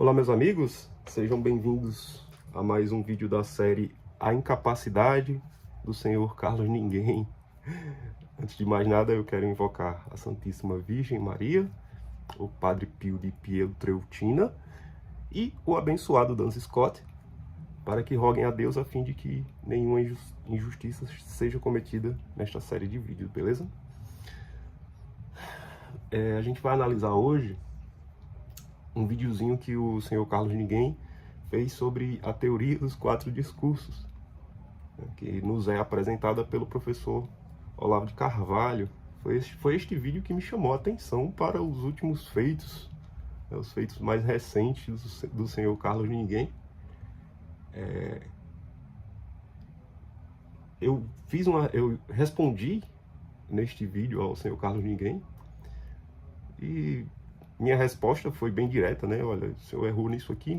Olá, meus amigos, sejam bem-vindos a mais um vídeo da série A Incapacidade do Senhor Carlos Ninguém. Antes de mais nada, eu quero invocar a Santíssima Virgem Maria, o Padre Pio de Pietrelcina e o abençoado Dan Scott, para que roguem a Deus a fim de que nenhuma injustiça seja cometida nesta série de vídeos, beleza? A gente vai analisar hoje um videozinho que o senhor Carlos Ninguém fez sobre a teoria dos 4 discursos, que nos é apresentada pelo professor Olavo de Carvalho. Foi este vídeo que me chamou a atenção para os últimos feitos, os feitos mais recentes do senhor Carlos Ninguém. Eu respondi neste vídeo ao senhor Carlos Ninguém e minha resposta foi bem direta, né? Olha, o senhor errou nisso aqui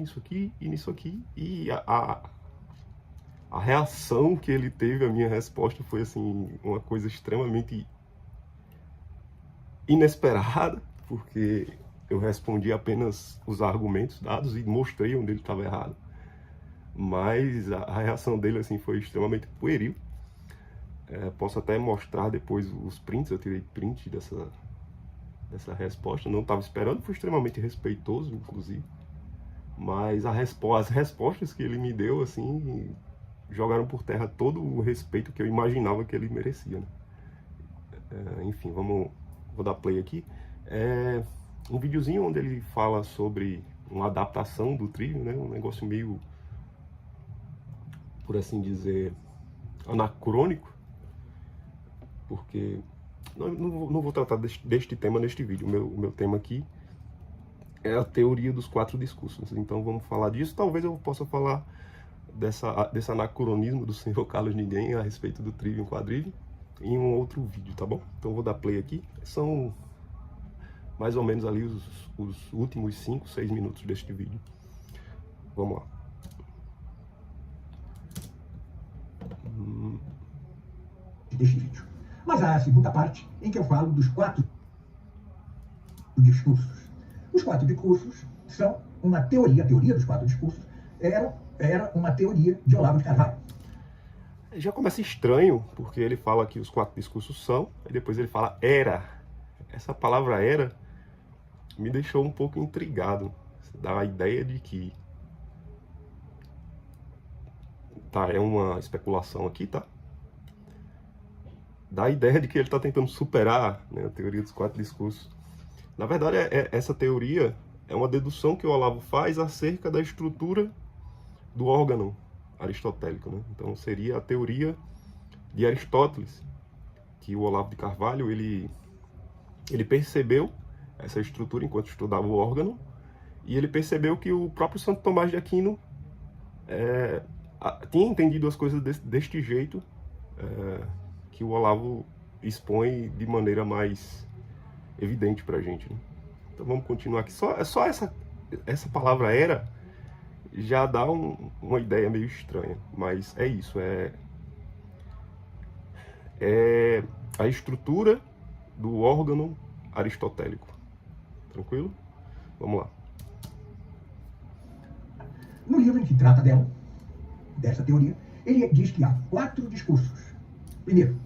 e nisso aqui. E a reação que ele teve à minha resposta foi, assim, uma coisa extremamente inesperada, porque eu respondi apenas os argumentos dados e mostrei onde ele estava errado. Mas a reação dele, assim, foi extremamente pueril. Posso até mostrar depois os prints, eu tirei print dessa resposta, não estava esperando, foi extremamente respeitoso, inclusive, mas as respostas que ele me deu, assim, jogaram por terra todo o respeito que eu imaginava que ele merecia, né? Enfim, vou dar play aqui. Um videozinho onde ele fala sobre uma adaptação do Trivium, né? Um negócio meio, por assim dizer, anacrônico, porque não vou tratar deste tema neste vídeo. O meu tema aqui é a teoria dos 4 discursos. Então vamos falar disso. Talvez eu possa falar desse anacronismo do senhor Carlos Ninguém a respeito do Trivium Quadrivium em um outro vídeo, tá bom? Então vou dar play aqui. São mais ou menos ali os últimos 5, 6 minutos deste vídeo. Vamos lá. Deste vídeo. Mas há a segunda parte, em que eu falo dos 4 discursos. Os 4 discursos são uma teoria, a teoria dos 4 discursos era uma teoria de Olavo de Carvalho. Já começa estranho, porque ele fala que os 4 discursos são, e depois ele fala era. Essa palavra era me deixou um pouco intrigado. Dá a ideia de que... Tá, é uma especulação aqui, tá? Dá a ideia de que ele está tentando superar, né, a teoria dos 4 discursos. Na verdade, essa teoria é uma dedução que o Olavo faz acerca da estrutura do órgão aristotélico, né? Então seria a teoria de Aristóteles, que o Olavo de Carvalho ele percebeu essa estrutura enquanto estudava o órgão, e ele percebeu que o próprio Santo Tomás de Aquino tinha entendido as coisas deste jeito, que o Olavo expõe de maneira mais evidente pra gente, né? Então vamos continuar aqui. Só essa palavra era já dá uma ideia meio estranha, mas é isso, é a estrutura do órgão aristotélico. Tranquilo? Vamos lá. No livro em que trata dessa teoria, ele diz que há 4 discursos. Primeiro,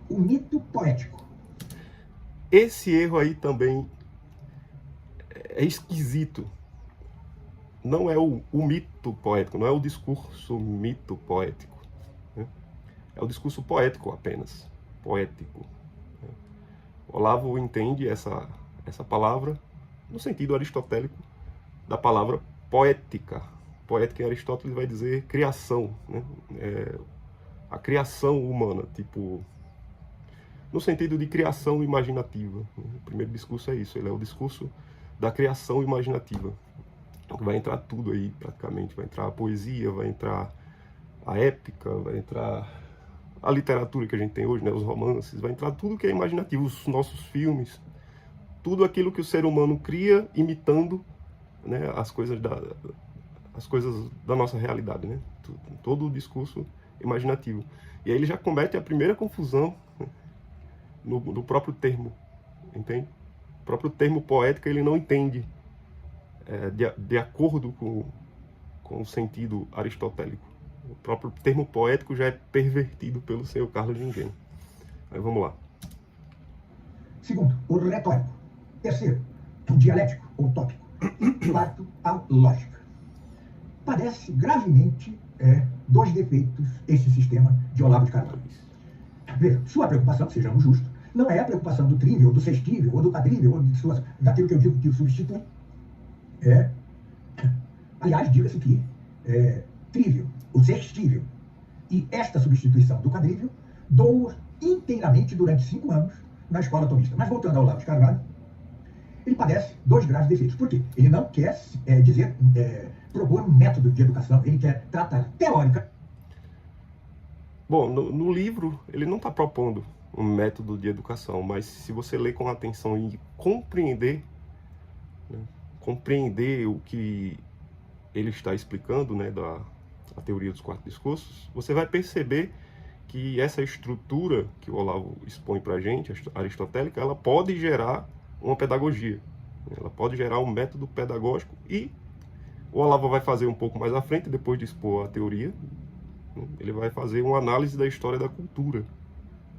o mito poético. Esse erro aí também é esquisito. Não é o mito poético, não é o discurso mito poético, né? É o discurso poético apenas, poético, né? Olavo entende essa palavra no sentido aristotélico da palavra poética. Poética em Aristóteles vai dizer criação, né? A criação humana, tipo, no sentido de criação imaginativa. O primeiro discurso é isso, ele é o discurso da criação imaginativa. Vai entrar tudo aí, praticamente. Vai entrar a poesia, vai entrar a épica, vai entrar a literatura que a gente tem hoje, né? Os romances, vai entrar tudo que é imaginativo, os nossos filmes, tudo aquilo que o ser humano cria imitando, né, as coisas da nossa realidade, né? Todo o discurso imaginativo. E aí ele já comete a primeira confusão, né, no próprio termo, entende? O próprio termo poética ele não entende de acordo com o sentido aristotélico. O próprio termo poético já é pervertido pelo senhor Carlos Ninguém. Mas vamos lá. Segundo, o retórico. Terceiro, o dialético ou tópico. E quarto, a lógica. Padece gravemente dois defeitos esse sistema de Olavo de Carvalho. Veja, sua preocupação, sejamos justos, não é a preocupação do trível, do sextível, ou do quadrível, ou daquilo que eu digo que o substitui. Aliás, diga-se que trível, o sextível e esta substituição do quadrível dou inteiramente durante 5 anos na escola tomista. Mas voltando ao Olavo de Carvalho, ele padece dois graves defeitos. Por quê? Ele não quer propor um método de educação, ele quer tratar teórica. Bom, no livro ele não está propondo um método de educação, mas se você ler com atenção e compreender, né, compreender o que ele está explicando, né, da teoria dos 4 discursos, você vai perceber que essa estrutura que o Olavo expõe para a gente, aristotélica, ela pode gerar uma pedagogia, ela pode gerar um método pedagógico, e o Olavo vai fazer um pouco mais à frente, depois de expor a teoria, ele vai fazer uma análise da história da cultura.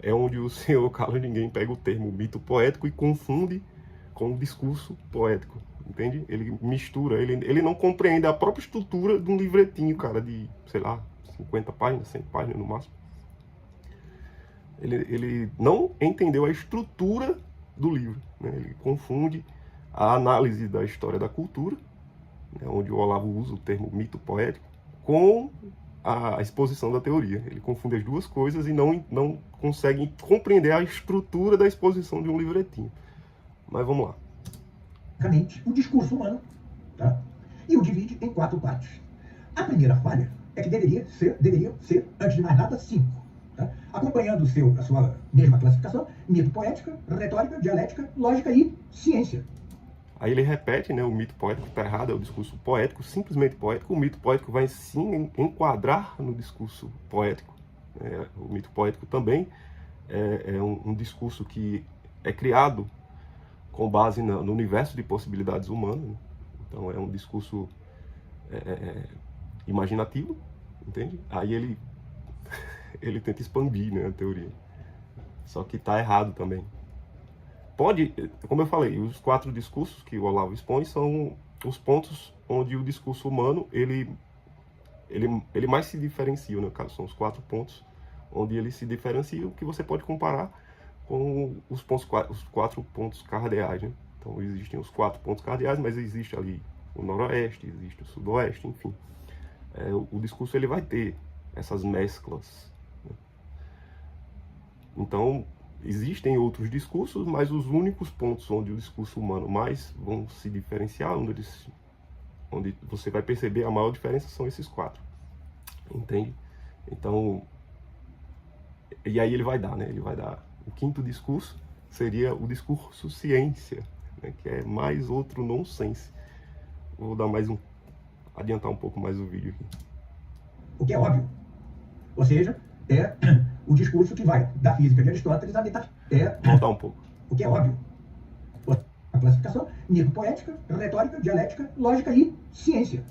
É onde o senhor Carlos Ninguém pega o termo mito poético e confunde com o discurso poético, entende? Ele mistura, ele não compreende a própria estrutura de um livretinho, cara, de, sei lá, 50 páginas, 100 páginas no máximo. Ele não entendeu a estrutura do livro, né? Ele confunde a análise da história da cultura, né, onde o Olavo usa o termo mito poético, com a exposição da teoria. Ele confunde as duas coisas e não consegue compreender a estrutura da exposição de um livretinho. Mas vamos lá. O discurso humano, tá? E o divide em 4 partes. A primeira falha é que deveriam ser, antes de mais nada, 5. Tá? Acompanhando a sua mesma classificação: mito poética, retórica, dialética, lógica e ciência. Aí ele repete, né, o mito poético está errado, é o discurso poético, simplesmente poético. O mito poético vai sim enquadrar no discurso poético. O mito poético também é um discurso que é criado com base no universo de possibilidades humanas, né? Então é um discurso imaginativo, entende? Aí ele tenta expandir, né, a teoria. Só que está errado também. Como eu falei, os 4 discursos que o Olavo expõe são os pontos onde o discurso humano ele mais se diferencia, né, cara? São os 4 pontos onde ele se diferencia, que você pode comparar com os 4 pontos cardeais, né? Então existem os 4 pontos cardeais, mas existe ali o noroeste, existe o sudoeste, enfim. O discurso ele vai ter essas mesclas, né? Então existem outros discursos, mas os únicos pontos onde o discurso humano mais vão se diferenciar, onde você vai perceber a maior diferença, são esses 4. Entende? Então, e aí ele vai dar, né? Ele vai dar o 5º discurso, seria o discurso ciência, né? Que é mais outro nonsense. Vou dar adiantar um pouco mais o vídeo aqui. O que é óbvio. Ou seja, o discurso que vai da física de Aristóteles à metafísica. Voltar um pouco. O que é óbvio. A classificação: mito poética, retórica, dialética, lógica e ciência.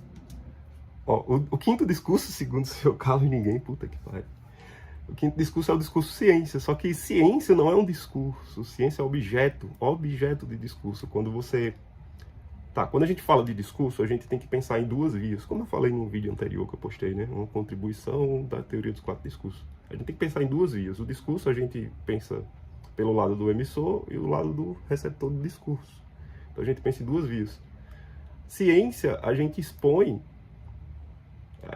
Ó, o 5º discurso, segundo o senhor Carlos Ninguém, puta que pariu. O 5º discurso é o discurso ciência, só que ciência não é um discurso, ciência é objeto de discurso. Quando a gente fala de discurso, a gente tem que pensar em 2 vias, como eu falei num vídeo anterior que eu postei, né? Uma contribuição da teoria dos 4 discursos. A gente tem que pensar em 2 vias. O discurso a gente pensa pelo lado do emissor e o lado do receptor do discurso. Então a gente pensa em 2 vias. Ciência, a gente expõe,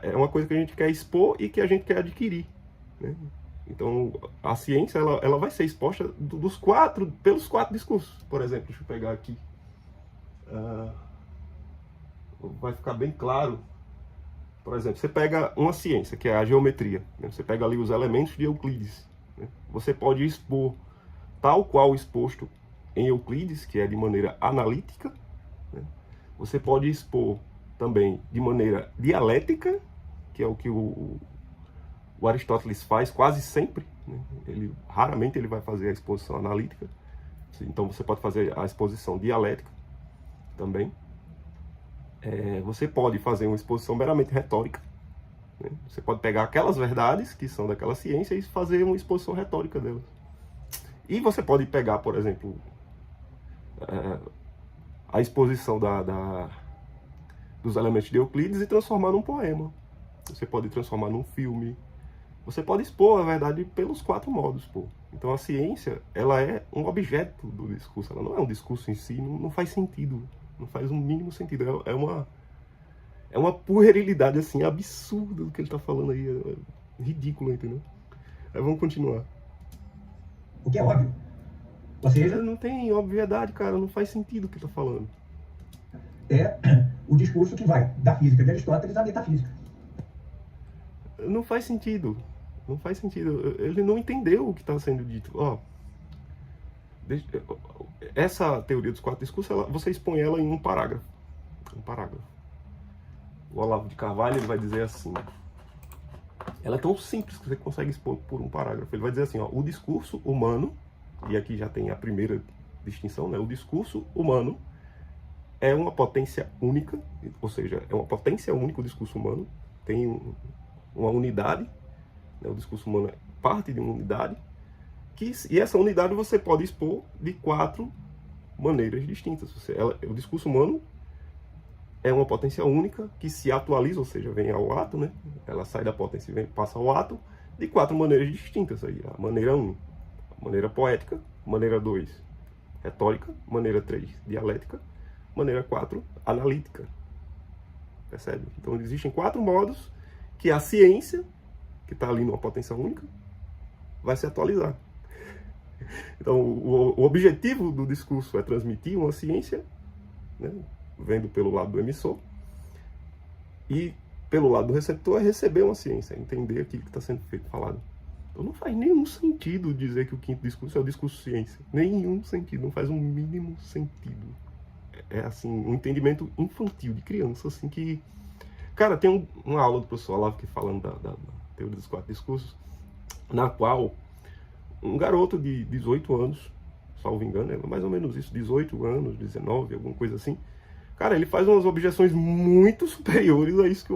é uma coisa que a gente quer expor e que a gente quer adquirir, né? Então a ciência ela vai ser exposta pelos 4 discursos. Por exemplo, deixa eu pegar aqui. Vai ficar bem claro. Por exemplo, você pega uma ciência, que é a geometria, né? Você pega ali os elementos de Euclides, né? Você pode expor tal qual exposto em Euclides, que é de maneira analítica, né? Você pode expor também de maneira dialética, que é o que o Aristóteles faz quase sempre, né? Raramente ele vai fazer a exposição analítica. Então você pode fazer a exposição dialética também. você pode fazer uma exposição meramente retórica, né? Você pode pegar aquelas verdades que são daquela ciência e fazer uma exposição retórica delas. E você pode pegar, por exemplo, a exposição dos elementos de Euclides e transformar num poema. Você pode transformar num filme. Você pode expor a verdade pelos 4 modos, pô. Então a ciência, ela é um objeto do discurso, ela não é um discurso em si, não faz sentido, não faz um mínimo sentido. É uma puerilidade, assim, absurda do que ele está falando aí, é ridículo, entendeu? Aí vamos continuar. O que é óbvio. Ou seja, não tem obviedade, cara, não faz sentido o que ele está falando. É o discurso que vai da física de Aristóteles à metafísica. Não faz sentido. Não faz sentido. Ele não entendeu o que está sendo dito. Ó, essa teoria dos 4 discursos, você expõe ela em um parágrafo. O Olavo de Carvalho, ele vai dizer assim. Ela é tão simples que você consegue expor por um parágrafo. Ele vai dizer assim, ó, o discurso humano, e aqui já tem a primeira distinção, né? O discurso humano é uma potência única, ou seja, é uma potência única o discurso humano, tem uma unidade, né? O discurso humano é parte de uma unidade, e essa unidade você pode expor de 4 maneiras distintas. O discurso humano é uma potência única que se atualiza, ou seja, vem ao ato, né? Ela sai da potência e passa ao ato de 4 maneiras distintas. Aí, a maneira 1, a maneira poética, maneira 2, retórica, maneira 3, dialética, maneira 4, analítica. Percebe? Então existem 4 modos que a ciência, que está ali numa potência única, vai se atualizar. Então o objetivo do discurso é transmitir uma ciência, né, vendo pelo lado do emissor, e pelo lado do receptor é receber uma ciência, entender aquilo que está sendo falado. Então não faz nenhum sentido dizer que o 5º discurso é o discurso ciência. Nenhum sentido, não faz um mínimo sentido. É assim, um entendimento infantil, de criança, assim, que... Cara, tem uma aula do professor Olavo que falando da teoria dos 4 discursos, na qual um garoto de 18 anos, salvo engano, é mais ou menos isso, 18 anos, 19, alguma coisa assim, cara, ele faz umas objeções muito superiores a isso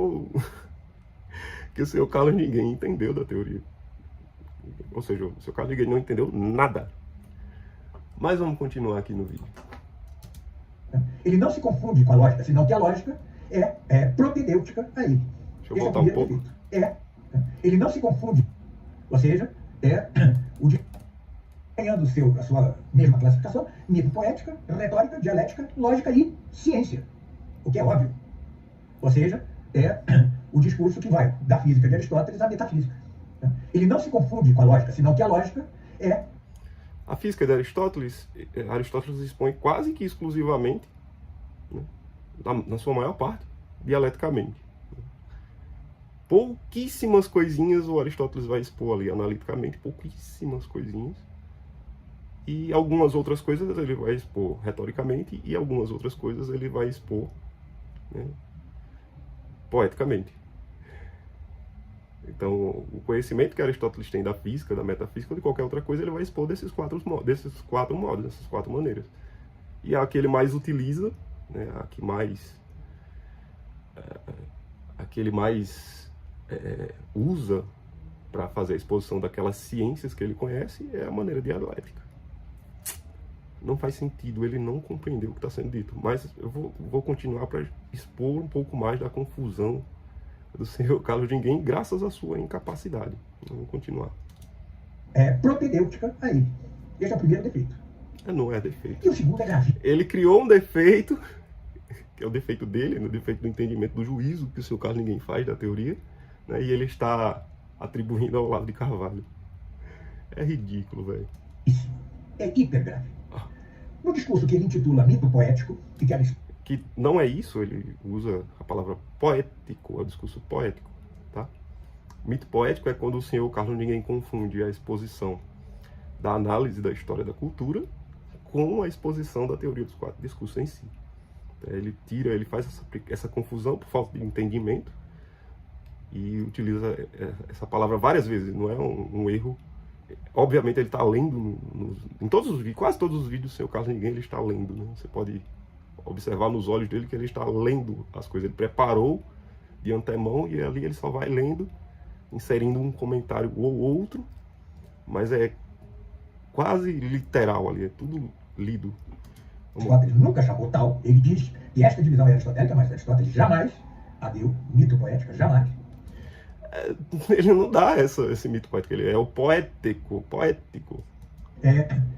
que o senhor Carlos ninguém entendeu da teoria. Ou seja, o senhor Carlos ninguém não entendeu nada. Mas vamos continuar aqui no vídeo. Ele não se confunde com a lógica, senão que a lógica é propedêutica a ele. Deixa eu voltar um pouco. Ele não se confunde, ou seja, ganhando a sua mesma classificação, mito poética, retórica, dialética, lógica e ciência. O que é óbvio. Ou seja, é o discurso que vai da física de Aristóteles à metafísica. Ele não se confunde com a lógica, senão que a lógica é... A física de Aristóteles expõe quase que exclusivamente, né, na sua maior parte, dialeticamente. Pouquíssimas coisinhas o Aristóteles vai expor ali analiticamente, pouquíssimas coisinhas. E algumas outras coisas ele vai expor retoricamente e algumas outras coisas ele vai expor, né, poeticamente. Então, o conhecimento que Aristóteles tem da física, da metafísica ou de qualquer outra coisa, ele vai expor desses quatro modos, dessas 4 maneiras. E a que ele mais utiliza, né, a que ele mais usa para fazer a exposição daquelas ciências que ele conhece é a maneira dialética. Não faz sentido, ele não compreendeu o que está sendo dito. Mas eu vou continuar para expor um pouco mais da confusão do senhor Carlos Ninguém, graças à sua incapacidade. Vamos continuar. É propedêutica a ele. Esse é o primeiro defeito. Não é defeito. E o segundo é grave. Ele criou um defeito, que é o defeito dele, o defeito do entendimento do juízo que o senhor Carlos Ninguém faz da teoria, né, e ele está atribuindo ao Olavo de Carvalho. É ridículo, velho. Isso é hiper grave. No discurso que ele intitula Mito Poético, que não é isso, ele usa a palavra poético, é o discurso poético, tá? Mito poético é quando o senhor Carlos Ninguém confunde a exposição da análise da história da cultura com a exposição da teoria dos 4 discursos em si. Ele faz essa confusão por falta de entendimento e utiliza essa palavra várias vezes, não é um erro. Obviamente ele está lendo em todos os vídeos, quase todos os vídeos do senhor Carlos Ninguém ele está lendo, né? Você pode observar nos olhos dele que ele está lendo as coisas. Ele preparou de antemão e ali ele só vai lendo, inserindo um comentário ou outro, mas é quase literal ali, é tudo lido. Aristóteles nunca chamou tal. Ele diz que esta divisão é aristotélica, mas Aristóteles jamais a deu mito poética, jamais. Ele não dá esse mito poético, ele é o poético.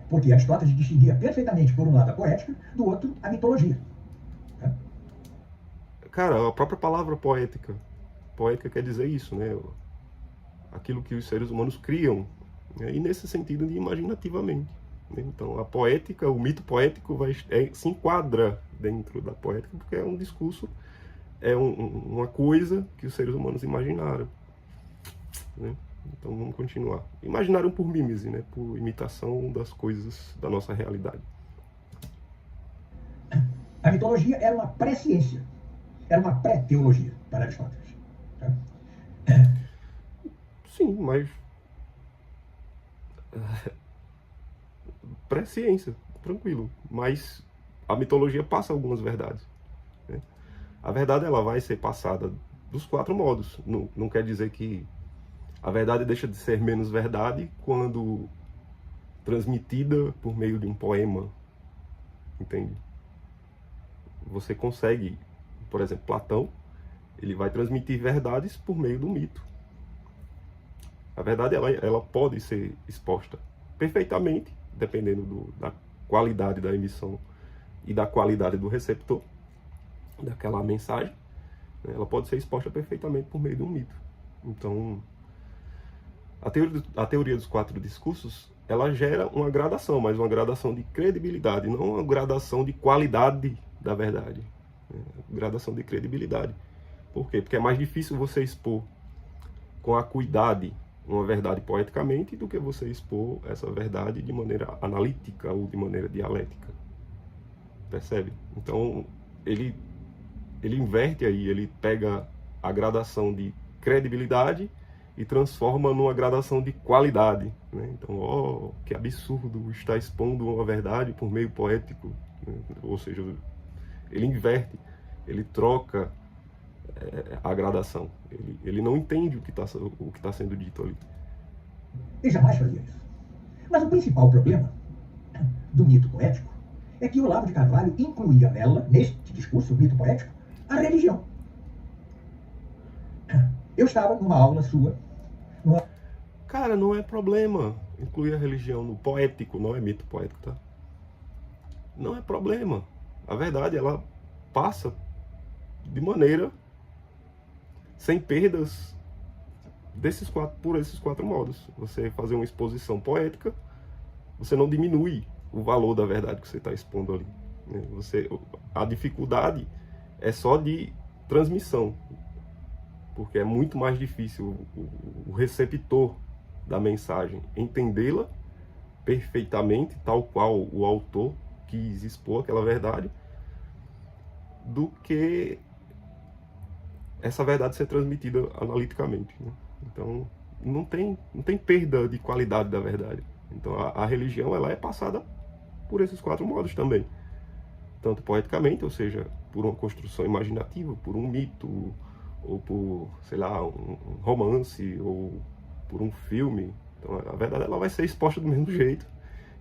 Porque Aristóteles distinguia perfeitamente, por um lado, a poética, do outro, a mitologia. Cara, a própria palavra poética quer dizer isso, né? Aquilo que os seres humanos criam, né? E nesse sentido de imaginativamente. Né? Então, a poética, o mito poético se enquadra dentro da poética, porque é um discurso, é uma coisa que os seres humanos imaginaram. Né? Então, vamos continuar. Imaginaram por mímese, né? Por imitação das coisas da nossa realidade. A mitologia era uma pré-ciência, era uma pré-teologia para Aristóteles. Sim, mas pré-ciência, tranquilo. Mas a mitologia passa algumas verdades. Né? A verdade ela vai ser passada dos 4 modos. Não quer dizer que a verdade deixa de ser menos verdade quando transmitida por meio de um poema. Entende? Você consegue, por exemplo, Platão, ele vai transmitir verdades por meio do mito. A verdade ela pode ser exposta perfeitamente, dependendo da qualidade da emissão e da qualidade do receptor daquela mensagem. Ela pode ser exposta perfeitamente por meio de um mito. Então, a teoria dos 4 discursos, ela gera uma gradação, mas uma gradação de credibilidade, não uma gradação de qualidade da verdade. Gradação de credibilidade. Por quê? Porque é mais difícil você expor com acuidade uma verdade poeticamente do que você expor essa verdade de maneira analítica ou de maneira dialética. Percebe? Então, ele inverte aí, ele pega a gradação de credibilidade e transforma numa gradação de qualidade. Né? Então, que absurdo estar expondo uma verdade por meio poético. Né? Ou seja, ele inverte, ele troca a gradação. Ele não entende o que está sendo dito ali. Ele jamais fazia isso. Mas o principal problema do mito poético é que Olavo de Carvalho incluía neste discurso, o mito poético, a religião. Eu estava numa aula sua. Cara, não é problema incluir a religião no poético, não é mito poético, tá? Não é problema. A verdade, ela passa de maneira sem perdas por esses 4 modos. Você fazer uma exposição poética, você não diminui o valor da verdade que você está expondo ali. A dificuldade é só de transmissão, porque é muito mais difícil o receptor da mensagem entendê-la perfeitamente, tal qual o autor quis expor aquela verdade, do que essa verdade ser transmitida analiticamente. Né? Então, não tem perda de qualidade da verdade. Então, a religião ela é passada por esses 4 modos também. Tanto poeticamente, ou seja, por uma construção imaginativa, por um mito, ou por, sei lá, um romance, ou por um filme. Então, a verdade ela vai ser exposta do mesmo jeito.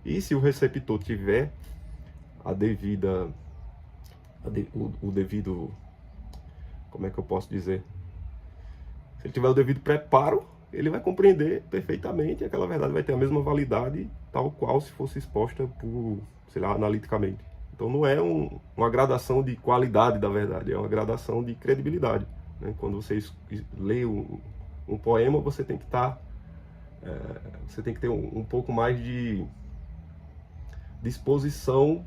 E se o receptor tiver o devido, como é que eu posso dizer? Se ele tiver o devido preparo, ele vai compreender perfeitamente e aquela verdade vai ter a mesma validade, tal qual se fosse exposta por, sei lá, analiticamente. Então não é uma gradação de qualidade da verdade, é uma gradação de credibilidade. Né? Quando você lê um poema, você tem que você tem que ter um pouco mais de disposição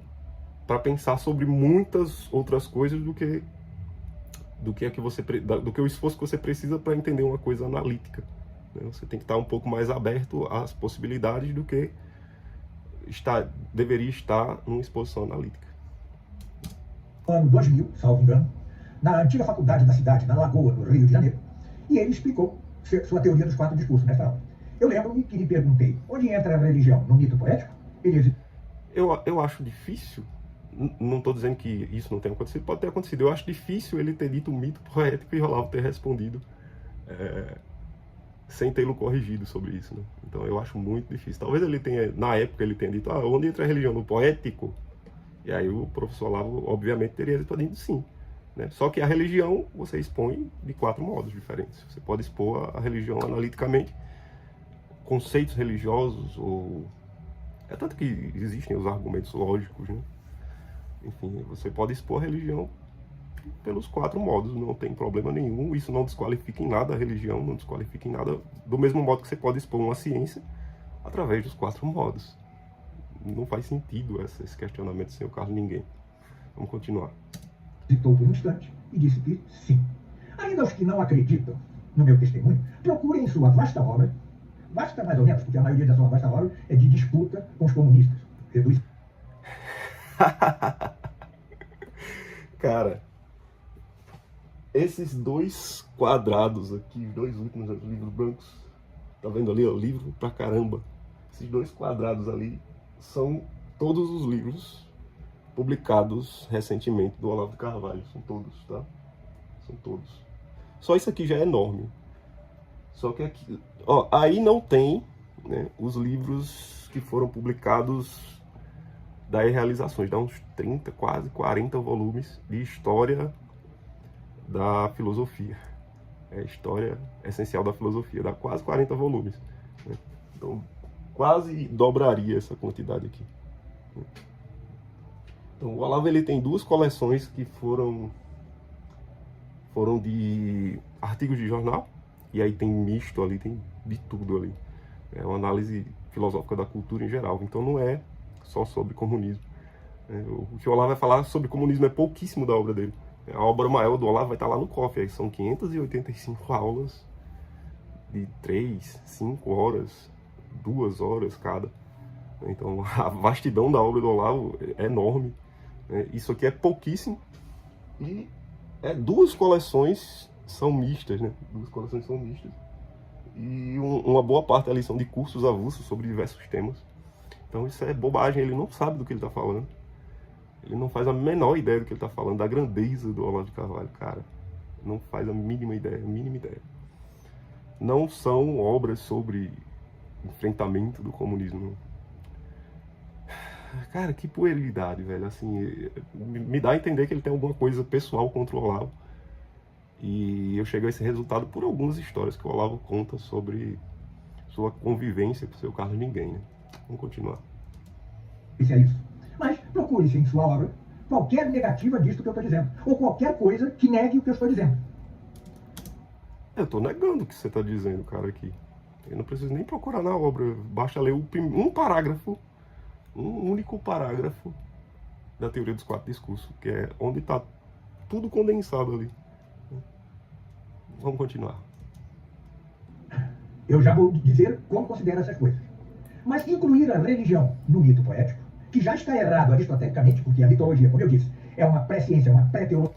para pensar sobre muitas outras coisas do que o esforço que você precisa para entender uma coisa analítica. Né? Você tem que estar um pouco mais aberto às possibilidades do que deveria estar numa exposição analítica. No ano 2000, salvo engano, na antiga faculdade da cidade, na Lagoa, no Rio de Janeiro, e ele explicou sua teoria dos 4 discursos nessa aula. Eu lembro-me que lhe perguntei, onde entra a religião? No mito poético? Ele disse... Eu acho difícil Não estou dizendo que isso não tenha acontecido, pode ter acontecido. Eu acho difícil ele ter dito um mito poético e Olavo ter respondido sem tê-lo corrigido sobre isso, né? Então eu acho muito difícil. Talvez ele tenha, na época, ele tenha dito, onde entra a religião? No poético? E aí o professor Olavo, obviamente, teria respondido sim. Né? Só que a religião você expõe de 4 modos diferentes. Você pode expor a religião analiticamente, conceitos religiosos, ou... É tanto que existem os argumentos lógicos, né? Enfim, você pode expor a religião pelos 4 modos, não tem problema nenhum. Isso não desqualifica em nada a religião, não desqualifica em nada, do mesmo modo que você pode expor uma ciência através dos 4 modos. Não faz sentido esse questionamento sem o Carlos Ninguém. Vamos continuar. Hesitou por um instante e disse que sim. Ainda os que não acreditam no meu testemunho, procurem em sua vasta obra, vasta mais ou menos, porque a maioria da sua vasta obra é de disputa com os comunistas. Reduz. Cara, esses 2 quadrados aqui, os 2 últimos livros brancos, tá vendo ali, ó, livro pra caramba. Esses 2 quadrados ali são todos os livros publicados recentemente do Olavo de Carvalho. São todos, tá? São todos. Só isso aqui já é enorme. Só que aqui, ó, aí não tem, né, os livros que foram publicados das realizações. Dá uns 30, quase 40 volumes de história da filosofia. É a história essencial da filosofia. Dá quase 40 volumes. Né? Então, quase dobraria essa quantidade aqui. Então, o Olavo ele tem 2 coleções que foram de artigos de jornal, e aí tem misto ali, tem de tudo ali. É uma análise filosófica da cultura em geral, então não é só sobre comunismo. O que o Olavo vai falar sobre comunismo é pouquíssimo da obra dele. A obra maior do Olavo vai estar lá no cofre, aí são 585 aulas de 3, 5 horas, 2 horas cada. Então a vastidão da obra do Olavo é enorme. Isso aqui é pouquíssimo. E 2 coleções são mistas, né? 2 coleções são mistas. E uma boa parte ali são de cursos avulsos sobre diversos temas. Então isso é bobagem, ele não sabe do que ele está falando. Ele não faz a menor ideia do que ele está falando, da grandeza do Olavo de Carvalho, cara. Não faz a mínima ideia, Não são obras sobre enfrentamento do comunismo. Cara, que puerilidade, velho. Assim, me dá a entender que ele tem alguma coisa pessoal contra o Olavo. E eu cheguei a esse resultado por algumas histórias que o Olavo conta sobre sua convivência com o seu Carlos Ninguém, né? Vamos continuar. Isso é isso. Mas procure-se em sua obra qualquer negativa disto que eu estou dizendo, ou qualquer coisa que negue o que eu estou dizendo. Eu estou negando o que você está dizendo, cara, aqui. Eu não preciso nem procurar na obra, basta ler um parágrafo, um único parágrafo da teoria dos 4 discursos, que é onde está tudo condensado ali. Vamos continuar. Eu já vou dizer como considero essas coisas. Mas incluir a religião no mito poético, que já está errado aristotelicamente, porque a mitologia, como eu disse, é uma pré-ciência, uma pré-teologia.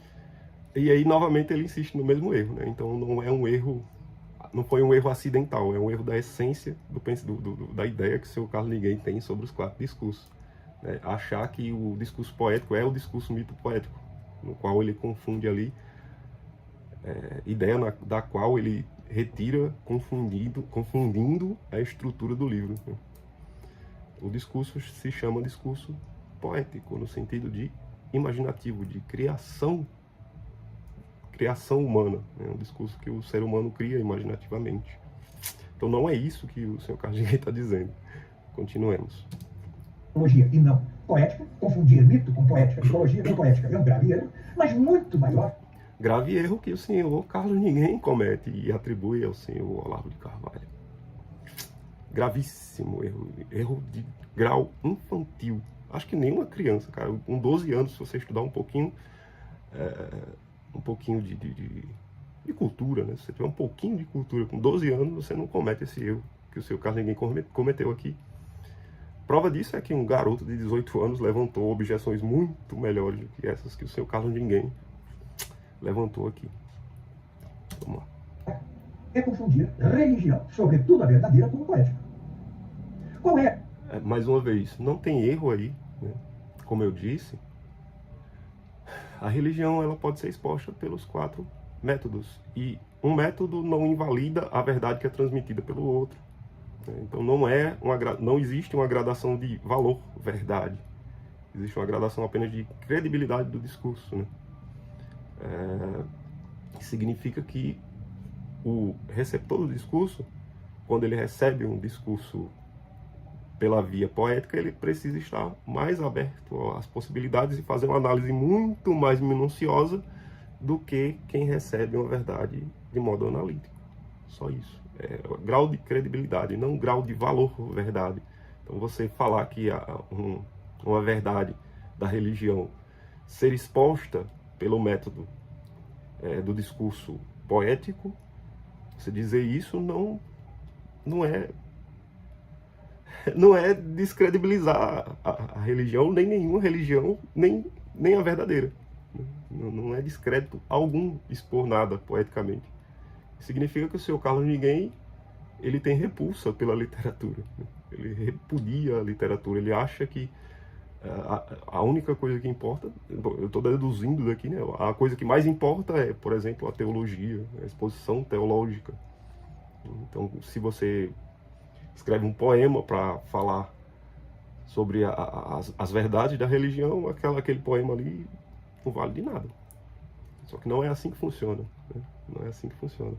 E aí, novamente, ele insiste no mesmo erro, né? Então, não é um erro, não foi um erro acidental, é um erro da essência da ideia que o seu Carlos Ninguém tem sobre os 4 discursos. Né? Achar que o discurso poético é o discurso mito poético, no qual ele confunde ali, ideia da qual ele retira confundindo a estrutura do livro. Né? O discurso se chama discurso poético, no sentido de imaginativo, de criação humana. É um discurso que o ser humano cria imaginativamente. Então não é isso que o senhor Carlos Ninguém está dizendo. Continuemos. E não poética, confundir mito com poética, mitologia com poética é um grave erro, mas muito maior. Grave erro que o senhor Carlos Ninguém comete e atribui ao senhor Olavo de Carvalho. Gravíssimo erro de grau infantil. Acho que nenhuma criança, cara, com 12 anos, se você estudar um pouquinho de cultura, né? Se você tiver um pouquinho de cultura com 12 anos, você não comete esse erro que o seu Carlos Ninguém cometeu aqui. Prova disso é que um garoto de 18 anos levantou objeções muito melhores do que essas que o seu Carlos Ninguém levantou aqui. Vamos lá. É confundir religião, sobretudo a verdadeira, com poética. Qual é? Mais uma vez, não tem erro aí, né? Como eu disse, A religião ela pode ser exposta pelos 4 métodos. E um método não invalida a verdade que é transmitida pelo outro. Então não existe uma gradação de valor, verdade. Existe uma gradação apenas de credibilidade do discurso, né? Significa que o receptor do discurso, quando ele recebe um discurso pela via poética, ele precisa estar mais aberto às possibilidades e fazer uma análise muito mais minuciosa do que quem recebe uma verdade de modo analítico. Só isso. É grau de credibilidade, não grau de valor verdade. Então você falar que uma verdade da religião ser exposta pelo método do discurso poético, você dizer isso não é descredibilizar a religião, nem nenhuma religião, nem a verdadeira. Não é descrédito algum expor nada poeticamente. Significa que o Sr. Carlos Ninguém, ele tem repulsa pela literatura. Ele repudia a literatura, ele acha que a única coisa que importa, eu estou deduzindo daqui, né? A coisa que mais importa é, por exemplo, a teologia, a exposição teológica. Então, se você escreve um poema para falar sobre as verdades da religião, aquele poema ali não vale de nada. Só que não é assim que funciona, né? Não é assim que funciona.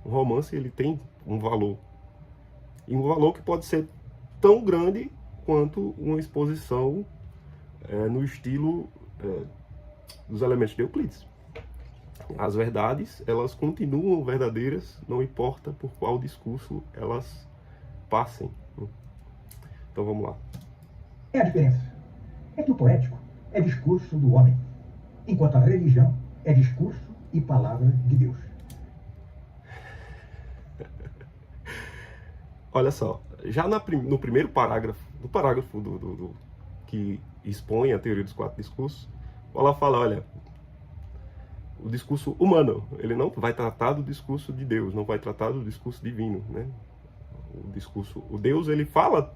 Um romance, ele tem um valor. E um valor que pode ser tão grande quanto uma exposição no estilo dos elementos de Euclides. As verdades, elas continuam verdadeiras, não importa por qual discurso elas passem. Então vamos lá. É a diferença. É que o poético é discurso do homem, enquanto a religião é discurso e palavra de Deus. Olha só, já no primeiro parágrafo, no parágrafo que expõe a teoria dos 4 discursos, ela fala, olha, o discurso humano, ele não vai tratar do discurso de Deus, não vai tratar do discurso divino, né? O Deus, ele fala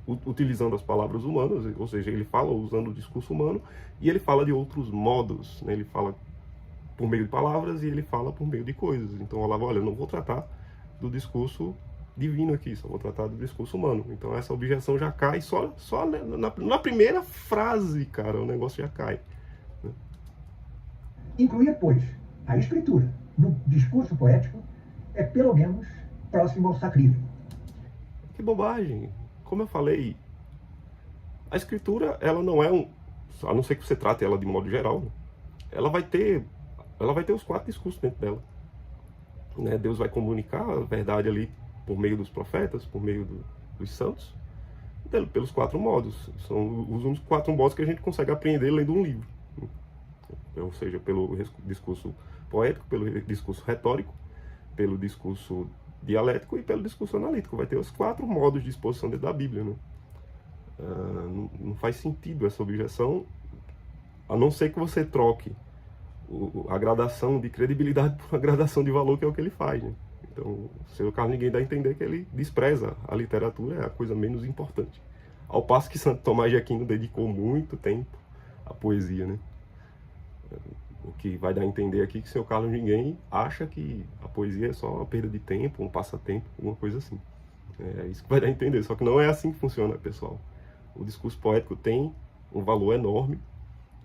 utilizando as palavras humanas, ou seja, ele fala usando o discurso humano, e ele fala de outros modos, né? Ele fala por meio de palavras e ele fala por meio de coisas. Então ela fala, olha, eu não vou tratar do discurso divino aqui, só vou tratar do discurso humano. Então essa objeção já cai só na primeira frase, cara, o negócio já cai. Né? Incluir, pois, a escritura no discurso poético é pelo menos próximo ao sacrílego. Que bobagem! Como eu falei, a escritura, ela não é a não ser que você trate ela de modo geral, né? ela vai ter os 4 discursos dentro dela. Né? Deus vai comunicar a verdade ali por meio dos profetas, por meio dos santos, pelos 4 modos. São os únicos 4 modos que a gente consegue aprender lendo um livro. Ou seja, pelo discurso poético, pelo discurso retórico, pelo discurso dialético e pelo discurso analítico. Vai ter os 4 modos de exposição dentro da Bíblia. Né? Não faz sentido essa objeção, a não ser que você troque a gradação de credibilidade por uma gradação de valor, que é o que ele faz. Né? Então, o Sr. Carlos Ninguém dá a entender que ele despreza a literatura, é a coisa menos importante. Ao passo que Santo Tomás de Aquino dedicou muito tempo à poesia. Né? O que vai dar a entender aqui que o Sr. Carlos Ninguém acha que a poesia é só uma perda de tempo, um passatempo, alguma coisa assim. É isso que vai dar a entender, só que não é assim que funciona, pessoal. O discurso poético tem um valor enorme.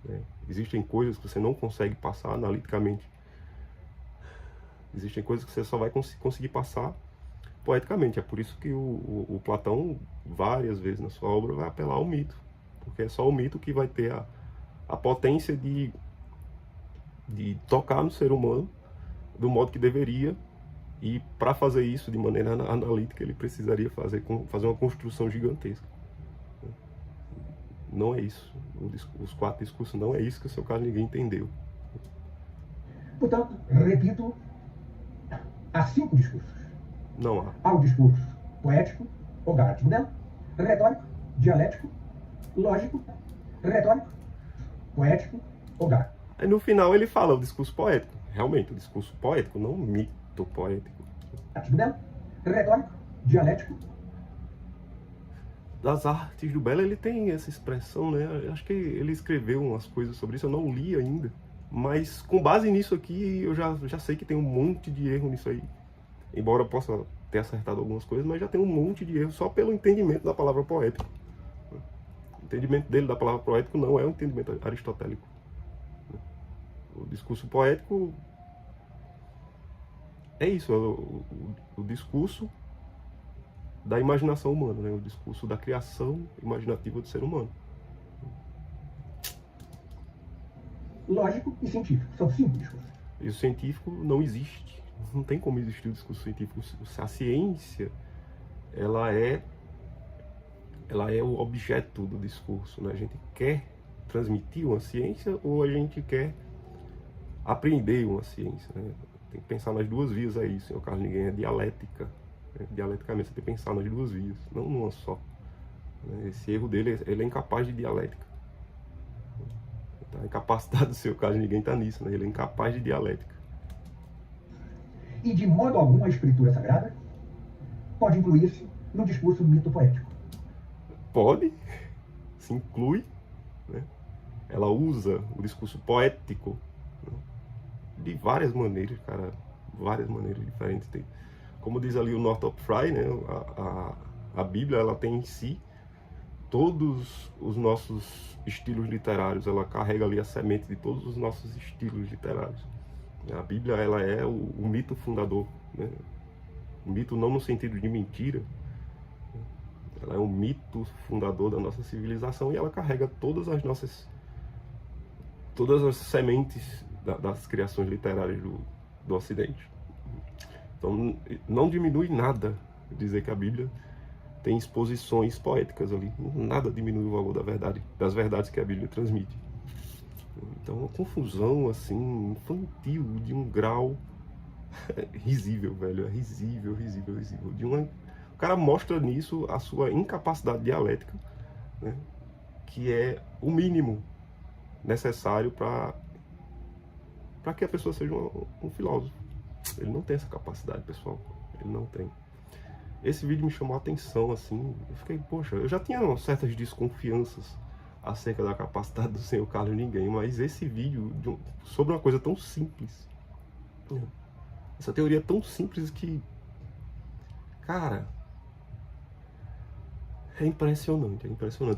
Né? Existem coisas que você não consegue passar analiticamente. Existem coisas que você só vai conseguir passar poeticamente. É por isso que o Platão, várias vezes na sua obra, vai apelar ao mito. Porque é só o mito que vai ter a potência de tocar no ser humano do modo que deveria. E para fazer isso de maneira analítica, ele precisaria fazer uma construção gigantesca. Não é isso. Os 4 discursos não é isso que o Sr. Carlos Ninguém entendeu. Portanto, repito, há 5 discursos. Não há. Há o discurso poético, ou gramático dela, retórico, dialético, lógico, retórico, poético, ou gramático. Aí no final ele fala o discurso poético. Realmente, o discurso poético, não o mito poético. Gramático dela, retórico, dialético, das artes do belo, ele tem essa expressão, né? Eu acho que ele escreveu umas coisas sobre isso, eu não li ainda. Mas com base nisso aqui, eu já sei que tem um monte de erro nisso aí. Embora eu possa ter acertado algumas coisas, mas já tem um monte de erro só pelo entendimento da palavra poético. O entendimento dele da palavra poético não é um entendimento aristotélico. O discurso poético é isso, é o discurso da imaginação humana, né? O discurso da criação imaginativa do ser humano. Lógico e científico, são simples coisas. E o científico não existe. Não tem como existir o discurso científico. A ciência, ela é o objeto do discurso, né? A gente quer transmitir uma ciência ou a gente quer aprender uma ciência, né? Tem que pensar nas duas vias aí, senhor Carlos. Ninguém é dialética. Né? Dialeticamente, você tem que pensar nas duas vias, não numa só. Esse erro dele, ele é incapaz de dialética. A incapacidade do seu Carlos, ninguém está nisso, né? Ele é incapaz de dialética. E de modo algum a escritura sagrada pode incluir-se no discurso mito-poético. Pode, se inclui, né? Ela usa o discurso poético, né? De várias maneiras, cara, várias maneiras diferentes. Como diz ali o Northrop Frye, né? A Bíblia, ela tem em si todos os nossos estilos literários, ela carrega ali a semente de todos os nossos estilos literários. A Bíblia, ela é o mito fundador, né? O mito não no sentido de mentira, ela é um mito fundador da nossa civilização e ela carrega todas as sementes das criações literárias do Ocidente. Então não diminui nada dizer que a Bíblia tem exposições poéticas ali. Nada diminui o valor das verdades que a Bíblia transmite. Então, uma confusão, assim, infantil, de um grau risível, velho. É risível. O cara mostra nisso a sua incapacidade dialética, né? Que é o mínimo necessário para que a pessoa seja um filósofo. Ele não tem essa capacidade, pessoal. Ele não tem. Esse vídeo me chamou a atenção, assim, eu fiquei, poxa, eu já tinha certas desconfianças acerca da capacidade do senhor Carlos Ninguém, mas esse vídeo sobre uma coisa tão simples, essa teoria tão simples que, cara, é impressionante.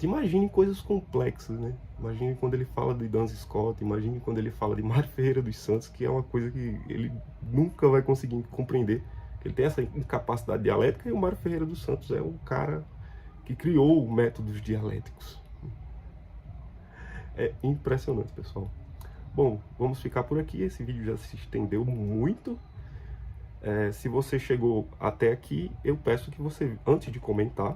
Imagine coisas complexas, né? Imagine quando ele fala de Duns Scott, imagine quando ele fala de Mário Ferreira dos Santos, que é uma coisa que ele nunca vai conseguir compreender. Ele tem essa incapacidade dialética e o Mário Ferreira dos Santos é o cara que criou métodos dialéticos. É impressionante, pessoal. Bom, vamos ficar por aqui. Esse vídeo já se estendeu muito. Se você chegou até aqui, eu peço que você, antes de comentar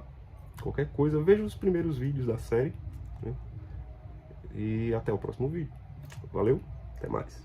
qualquer coisa, veja os primeiros vídeos da série, né? E até o próximo vídeo. Valeu, até mais.